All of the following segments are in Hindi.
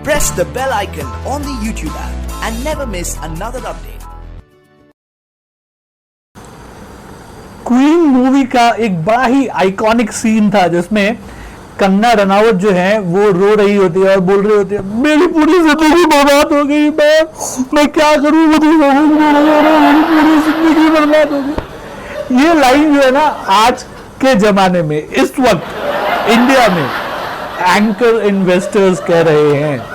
Press the bell icon on the YouTube app and never miss another update. Queen movie का एक बड़ा ही आइकॉनिक सीन था जिसमें कंगना रनावत जो है वो रो रही होती है और बोल रही होती है मेरी पूरी जिंदगी बर्बाद हो गई, मैं क्या करूं, मुझे मेरी पूरी जिंदगी बर्बाद हो गई। ये लाइन जो है ना आज के जमाने में इस वक्त इंडिया में एंकर इन्वेस्टर्स कह रहे हैं।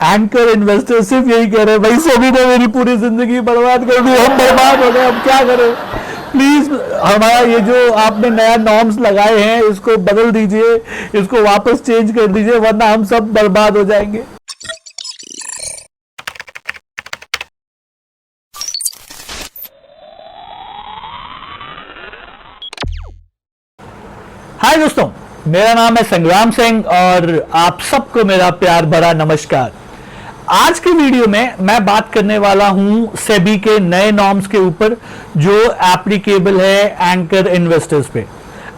एंकर इन्वेस्टर सिर्फ यही कह रहे हैं भाई सभी ने मेरी पूरी जिंदगी बर्बाद कर दी, हम बर्बाद हो गए, अब क्या करें, प्लीज हमारा ये जो आपने नया नॉर्म्स लगाए हैं इसको बदल दीजिए, इसको वापस चेंज कर दीजिए वरना हम सब बर्बाद हो जाएंगे। हाय दोस्तों, मेरा नाम है संग्राम सिंह और आप सबको मेरा प्यार भरा नमस्कार। आज के वीडियो में मैं बात करने वाला हूं सेबी के नए नॉर्म्स के ऊपर जो एप्लीकेबल है एंकर इन्वेस्टर्स पे।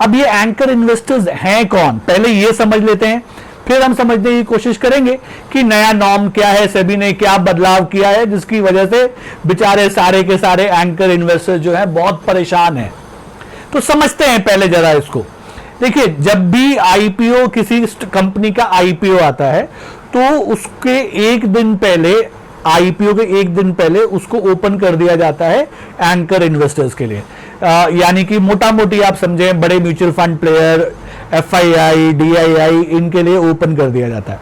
अब ये एंकर इन्वेस्टर्स हैं कौन, पहले ये समझ लेते हैं, फिर हम समझने की कोशिश करेंगे कि नया नॉर्म क्या है, सेबी ने क्या बदलाव किया है जिसकी वजह से बेचारे सारे के सारे एंकर इन्वेस्टर्स जो है बहुत परेशान हैं। तो समझते हैं पहले जरा इसको। देखिए, जब भी आईपीओ किसी कंपनी का आईपीओ आता है तो उसके एक दिन पहले, आईपीओ के एक दिन पहले उसको ओपन कर दिया जाता है एंकर इन्वेस्टर्स के लिए। यानी कि मोटा मोटी आप समझें बड़े mutual fund player, FII, DII, इनके लिए ओपन कर दिया जाता है।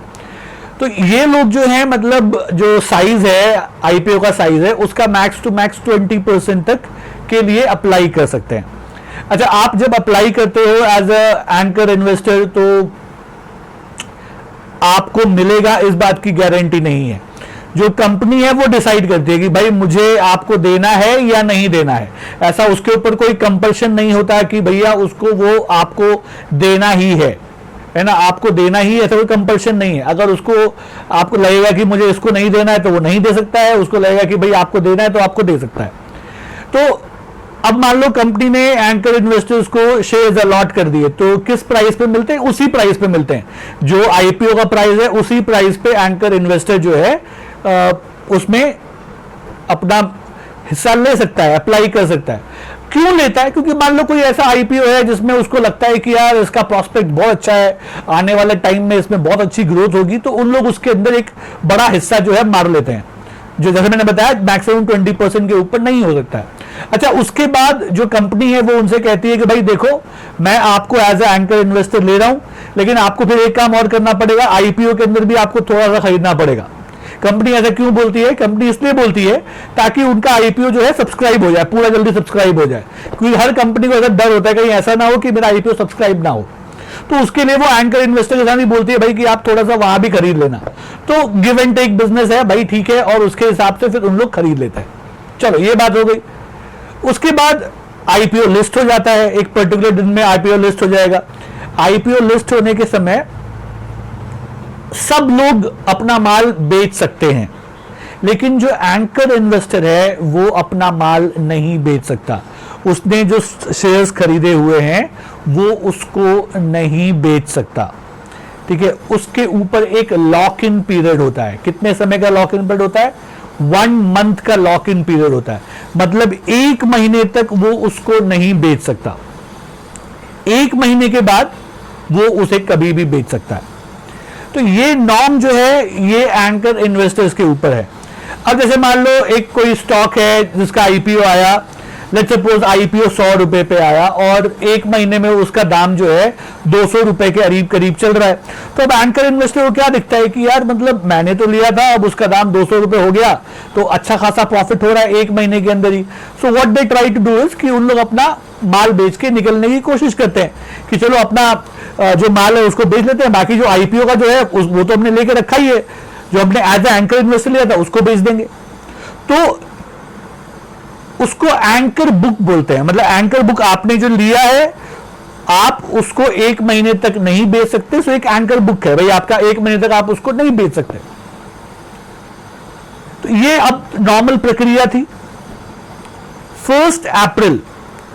तो ये लोग जो हैं, मतलब जो साइज है आईपीओ का साइज है उसका मैक्स टू मैक्स 20% तक के लिए अप्लाई कर सकते हैं। अच्छा, आप जब अप्लाई करते हो एज अ एंकर इन्वेस्टर तो आपको मिलेगा इस बात की गारंटी नहीं है। जो कंपनी है वो डिसाइड करती है कि भाई मुझे आपको देना है या नहीं देना है। ऐसा उसके ऊपर कोई कंपल्शन नहीं होता कि भैया उसको वो आपको देना ही है ना, आपको देना ही, ऐसा कोई कंपल्शन नहीं है। अगर उसको आपको लगेगा कि मुझे इसको नहीं देना है तो वो नहीं दे सकता है, उसको लगेगा कि भाई आपको देना है तो आपको दे सकता है। तो अब मान लो कंपनी ने एंकर इन्वेस्टर्स को शेयर्स अलॉट कर दिए तो किस प्राइस पे मिलते हैं, उसी प्राइस पे मिलते हैं। जो आईपीओ का प्राइस है उसी प्राइस पे एंकर इन्वेस्टर जो है उसमें अपना हिस्सा ले सकता है, अप्लाई कर सकता है। क्यों लेता है? क्योंकि मान लो कोई ऐसा आईपीओ है जिसमें उसको लगता है कि यार इसका प्रोस्पेक्ट बहुत अच्छा है, आने वाले टाइम में इसमें बहुत अच्छी ग्रोथ होगी, तो उन लोग उसके अंदर एक बड़ा हिस्सा जो है मार लेते हैं, जो जैसे मैंने बताया मैक्सिमम 20% के ऊपर नहीं हो सकता है। अच्छा, उसके बाद जो कंपनी है वो उनसे कहती है कि भाई देखो मैं आपको एज ए एंकर इन्वेस्टर ले रहा हूं, लेकिन आपको फिर एक काम और करना पड़ेगा, आईपीओ के अंदर भी आपको थोड़ा सा खरीदना पड़ेगा। कंपनी ऐसा क्यों बोलती है? कंपनी इसलिए बोलती है ताकि उनका आईपीओ जो है सब्सक्राइब हो जाए, पूरा जल्दी सब्सक्राइब हो जाए। क्योंकि हर कंपनी को अगर डर होता है कहीं ऐसा ना हो कि मेरा आईपीओ सब्सक्राइब ना हो, तो उसके लिए वो एंकर इन्वेस्टर के साथ ही बोलती है भाई कि आप थोड़ा सा वहां भी खरीद लेना। तो गिव एंड टेक बिजनेस है भाई, ठीक है, और उसके हिसाब से फिर उन लोग खरीद लेते हैं। चलो ये बात हो गई। उसके बाद आईपीओ लिस्ट हो जाता है, एक पर्टिकुलर दिन में आईपीओ लिस्ट हो जाएगा। आईपीओ लिस्ट होने के समय सब लोग अपना माल बेच सकते हैं, लेकिन जो एंकर इन्वेस्टर है वो अपना माल नहीं बेच सकता। उसने जो शेयर्स खरीदे हुए हैं वो उसको नहीं बेच सकता, ठीक है। उसके ऊपर एक लॉक इन पीरियड होता है। कितने समय का लॉक इन पीरियड होता है? 1 मंथ का लॉक इन पीरियड होता है। मतलब 1 महीने तक वो उसको नहीं बेच सकता। 1 महीने के बाद वो उसे कभी भी बेच सकता है। तो ये नॉर्म जो है ये एंकर इन्वेस्टर्स के ऊपर है। अब जैसे मान लो एक कोई स्टॉक है जिसका आईपीओ आया, लेट्स सपोज आईपीओ 100 रुपए पे आया और 1 महीने में उसका दाम जो है 200 रुपए के करीब करीब चल रहा है। तो अब एंकर इन्वेस्टर को क्या दिखता है कि यार मतलब मैंने तो लिया था, अब उसका दाम 200 रुपए हो गया तो अच्छा खासा प्रॉफिट हो रहा है 1 महीने के अंदर ही। So what they try to do is कि उन लोग अपना माल बेच के निकलने की कोशिश करते हैं कि चलो अपना जो माल है उसको बेच लेते हैं, बाकी जो आईपीओ का जो है वो तो हमने लेके रखा ही है, जो हमने एज ए एंकर इन्वेस्टर लिया था उसको बेच देंगे। तो उसको एंकर बुक बोलते हैं। मतलब एंकर बुक आपने जो लिया है आप उसको 1 महीने तक नहीं बेच सकते, सो एक एंकर बुक है भाई आपका, 1 महीने तक आप उसको नहीं बेच सकते। तो ये अब नॉर्मल प्रक्रिया थी। 1 अप्रैल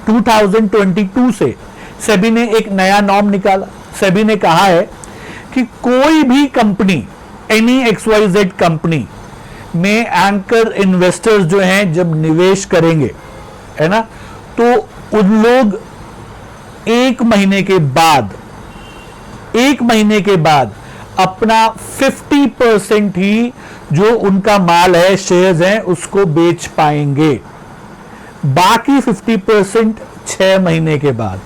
2022 से सेबी ने एक नया नॉर्म निकाला। सेबी ने कहा है कि कोई भी कंपनी एनी XYZ कंपनी में एंकर इन्वेस्टर्स जो हैं जब निवेश करेंगे, है ना, तो उन लोग एक महीने के बाद अपना 50% ही जो उनका माल है, शेयर्स हैं, उसको बेच पाएंगे। बाकी 50% 6 महीने के बाद।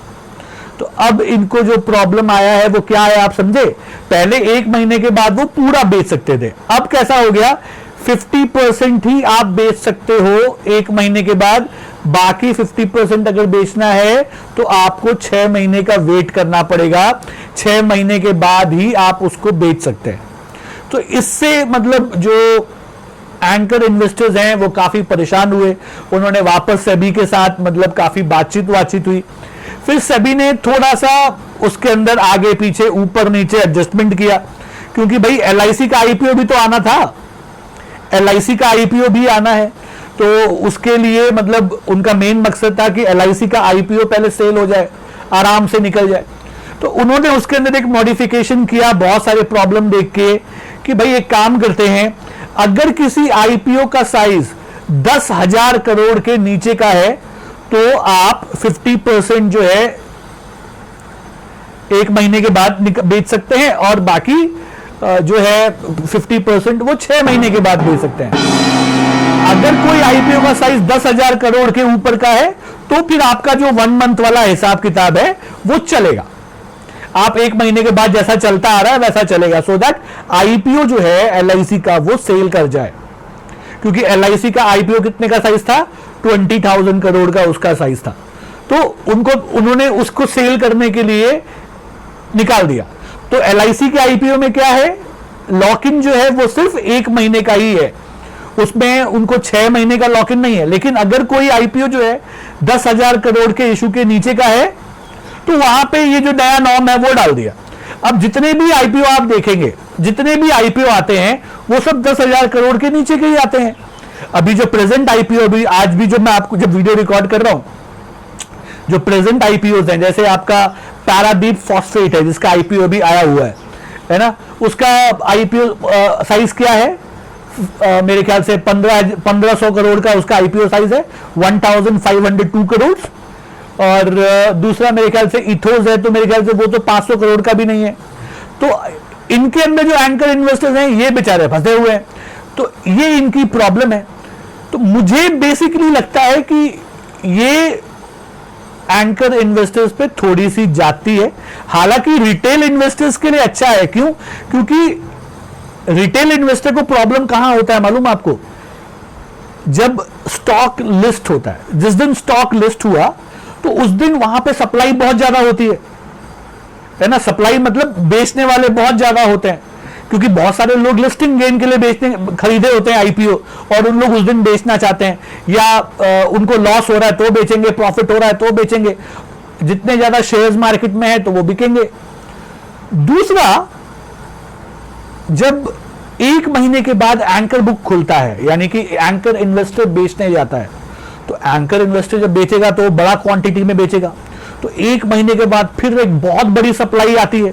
तो अब इनको जो प्रॉब्लम आया है वो क्या है आप समझे? पहले 1 महीने के बाद वो पूरा बेच सकते थे, अब कैसा हो गया 50% ही आप बेच सकते हो 1 महीने के बाद, बाकी 50% अगर बेचना है तो आपको 6 महीने का वेट करना पड़ेगा, 6 महीने के बाद ही आप उसको बेच सकते हैं। तो इससे मतलब जो एंकर इन्वेस्टर्स हैं वो काफी परेशान हुए, उन्होंने वापस सेबी के साथ मतलब काफी बातचीत हुई, फिर सेबी ने थोड़ा सा उसके अंदर आगे पीछे ऊपर नीचे एडजस्टमेंट किया, क्योंकि भाई LIC का IPO भी तो आना था, LIC का IPO भी आना है, तो उसके लिए मतलब उनका मेन मकसद था कि LIC का IPO पहले सेल हो जाए, आराम से निकल जाए। तो उन्होंने उसके अंदर एक मॉडिफिकेशन किया बहुत सारे प्रॉब्लम देख के कि भाई एक काम करते हैं, अगर किसी IPO का साइज 10,000 करोड़ के नीचे का है तो आप 50% जो है 1 महीने के बाद बेच सकते हैं, और बाकी जो है 50% वो 6 महीने के बाद बेच सकते हैं। अगर कोई IPO का साइज 10,000 करोड़ के ऊपर का है तो फिर आपका जो 1 मंथ वाला हिसाब किताब है वो चलेगा, आप 1 महीने के बाद जैसा चलता आ रहा है वैसा चलेगा, सो दैट IPO जो है LIC का वो सेल कर जाए। क्योंकि LIC का IPO कितने का साइज था? 20,000 करोड़ का उसका साइज था, तो उन्होंने उसको सेल करने के लिए निकाल दिया। तो LIC के IPO में क्या है, लॉक इन जो है वो सिर्फ 1 महीने का ही है, उसमें उनको 6 महीने का लॉक इन नहीं है। लेकिन अगर कोई IPO जो है 10,000 करोड़ के इशू के नीचे का है तो वहां पे ये जो नया नॉर्म है वो डाल दिया। अब जितने भी IPO आप देखेंगे, जितने भी IPO आते हैं वो सब 10,000 करोड़ के नीचे के ही आते हैं। अभी जो प्रेजेंट IPO, अभी आज भी जो मैं आपको जब वीडियो रिकॉर्ड कर रहा हूं, जो प्रेजेंट IPOs हैं, जैसे आपका पैरादीप फॉस्फेट है जिसका IPO भी आया हुआ है ना, उसका IPO साइज क्या है? मेरे ख्याल से 1500 करोड़ का उसका IPO साइज है, 1502 करोड़। और दूसरा मेरे ख्याल से इथोस है, तो मेरे ख्याल से वो तो 500 करोड़ का भी नहीं है। तो इनके अंदर जो एंकर इन्वेस्टर्स हैं ये बेचारे फंसे हुए हैं, तो ये इनकी प्रॉब्लम है। तो मुझे बेसिकली लगता है कि ये एंकर इन्वेस्टर्स पे थोड़ी सी जाती है। हालांकि रिटेल इन्वेस्टर्स के लिए अच्छा है, क्यों? क्योंकि रिटेल इन्वेस्टर को प्रॉब्लम कहां होता है मालूम आपको? जब स्टॉक लिस्ट होता है, जिस दिन स्टॉक लिस्ट हुआ तो उस दिन वहां पे सप्लाई बहुत ज्यादा होती है ना, सप्लाई मतलब बेचने वाले बहुत ज्यादा होते हैं, क्योंकि बहुत सारे लोग लिस्टिंग गेन के लिए खरीदे होते हैं IPO, और उन लोग उस दिन बेचना चाहते हैं, या उनको लॉस हो रहा है तो बेचेंगे, प्रॉफिट हो रहा है तो बेचेंगे, जितने ज्यादा शेयर्स मार्केट में है तो वो बिकेंगे। दूसरा, जब 1 महीने के बाद एंकर बुक खुलता है, यानी कि एंकर इन्वेस्टर बेचने जाता है, तो एंकर इन्वेस्टर जब बेचेगा तो बड़ा क्वांटिटी में बेचेगा, तो 1 महीने के बाद फिर एक बहुत बड़ी सप्लाई आती है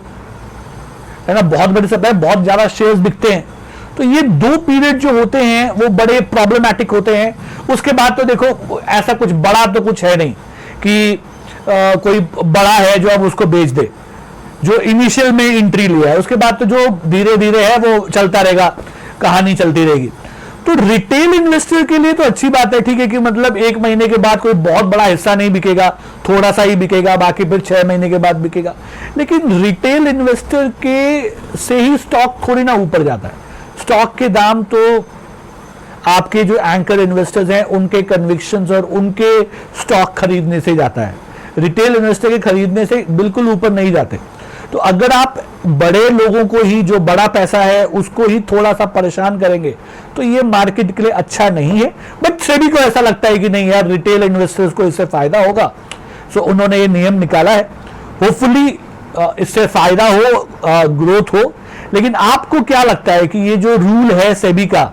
ना, बहुत बड़ी सप्लाई, बहुत ज्यादा शेयर्स बिकते हैं। तो ये 2 पीरियड जो होते हैं वो बड़े प्रॉब्लमैटिक होते हैं। उसके बाद तो देखो ऐसा कुछ बड़ा तो कुछ है नहीं कि कोई बड़ा है जो अब उसको बेच दे, जो इनिशियल में एंट्री लिया है, उसके बाद तो जो धीरे धीरे है वो चलता रहेगा, कहानी चलती रहेगी। तो रिटेल इन्वेस्टर के लिए तो अच्छी बात है, ठीक है, कि मतलब 1 महीने के बाद कोई बहुत बड़ा हिस्सा नहीं बिकेगा, थोड़ा सा ही बिकेगा, बाकी फिर 6 महीने के बाद बिकेगा। लेकिन रिटेल इन्वेस्टर के से ही स्टॉक थोड़ी ना ऊपर जाता है, स्टॉक के दाम तो आपके जो एंकर इन्वेस्टर्स हैं उनके कन्विक्शंस और उनके स्टॉक खरीदने से जाता है, रिटेल इन्वेस्टर के खरीदने से बिल्कुल ऊपर नहीं जाते। तो अगर आप बड़े लोगों को ही, जो बड़ा पैसा है उसको ही थोड़ा सा परेशान करेंगे तो ये मार्केट के लिए अच्छा नहीं है। बट सेबी को ऐसा लगता है कि नहीं यार, रिटेल इन्वेस्टर्स को इससे फायदा होगा, सो उन्होंने ये नियम निकाला है। होपफुली इससे फायदा हो, ग्रोथ हो। लेकिन आपको क्या लगता है कि ये जो रूल है सेबी का,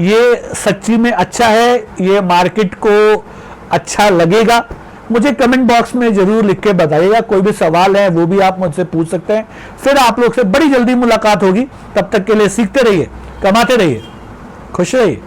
ये सच्ची में अच्छा है? ये मार्केट को अच्छा लगेगा? मुझे कमेंट बॉक्स में जरूर लिख के बताइएगा। कोई भी सवाल है वो भी आप मुझसे पूछ सकते हैं। फिर आप लोग से बड़ी जल्दी मुलाकात होगी। तब तक के लिए सीखते रहिए, कमाते रहिए, खुश रहिए।